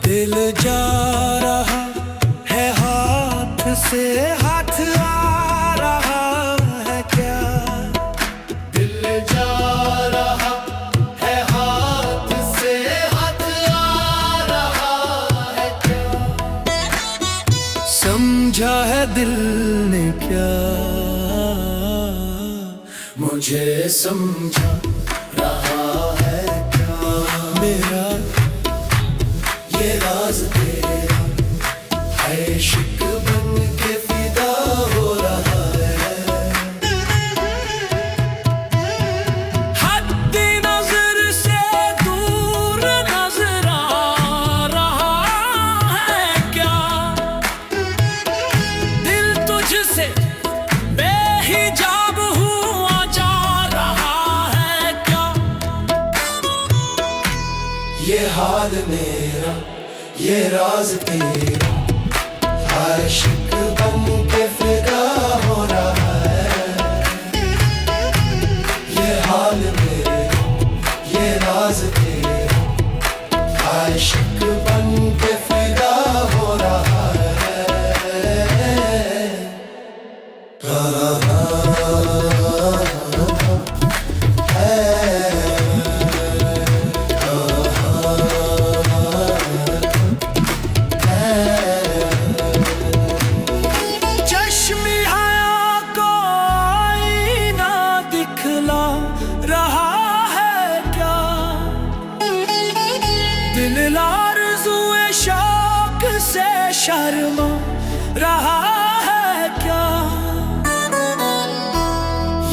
दिल जा रहा है हाथ से हाथ आ रहा है क्या। दिल जा रहा है हाथ से हाथ आ रहा है क्या। समझा है दिल ने क्या, मुझे समझा रहा है क्या। मेरा ये राज तेरा है, इश्क बन के फिदा हो रहा है। हद्दी नजर से दूर नजर आ रहा है क्या। दिल तुझसे बेहिजाब हुआ जा रहा है क्या। ये हाल मेरा, ये राज तेरा, आशिक बन के फिदा हो रहा है। ये हाल मेरा, ये राज तेरा, आशिक बन के फिदा हो रहा है। दिल आरज़ुए शौक से शर्मा रहा है क्या।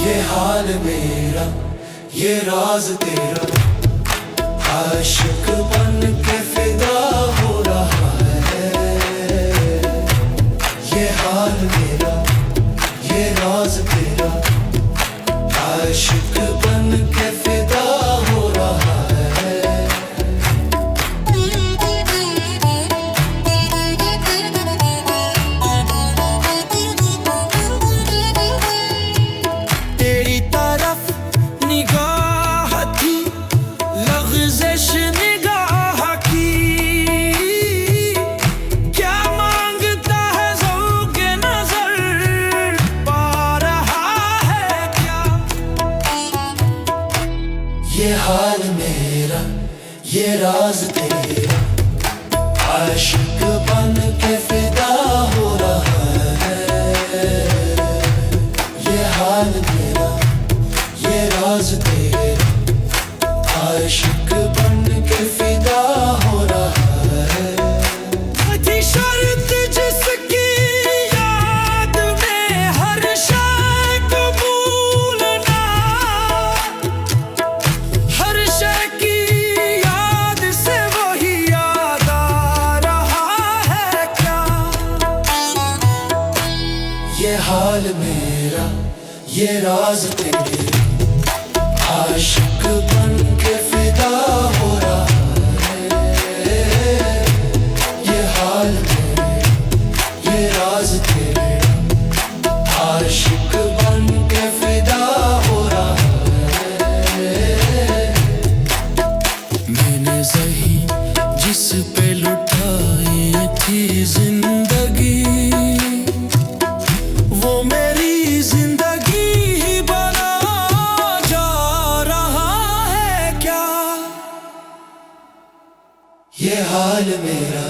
ये हाल मेरा, ये राज तेरा, आशिक बन के फिदा हो रहा है। ये हाल मेरा, ये राज तेरा, आशिक बन के फिदा हो रहा है। तेरी तरफ निगाह थी, लग़ज़िश निगाह की, क्या मांगता है ज़ौक़ नज़र पा रहा है क्या। ये हाल मेरा, ये राज तेरा, आशिक बन के फिदा हो रहा है। ये हाल मेरा, ये राज तेरा, आशिक बन के फिदा हो रहा है। थी शर्त जिसकी याद में हर शय को भूलना, हर शय की याद से वही याद आ रहा है क्या। ये हाल मेरा, ये राज तेरा, आशिक बन के फिदा हो रहा है। ये हाल मेरा, ये राज तेरा, आशिक बन के फिदा हो रहा है। मैंने सही जिस पे लुटाई थी जिंदगी, वो मेरी जिंदगी ही बना जा रहा है क्या। ये हाल मेरा,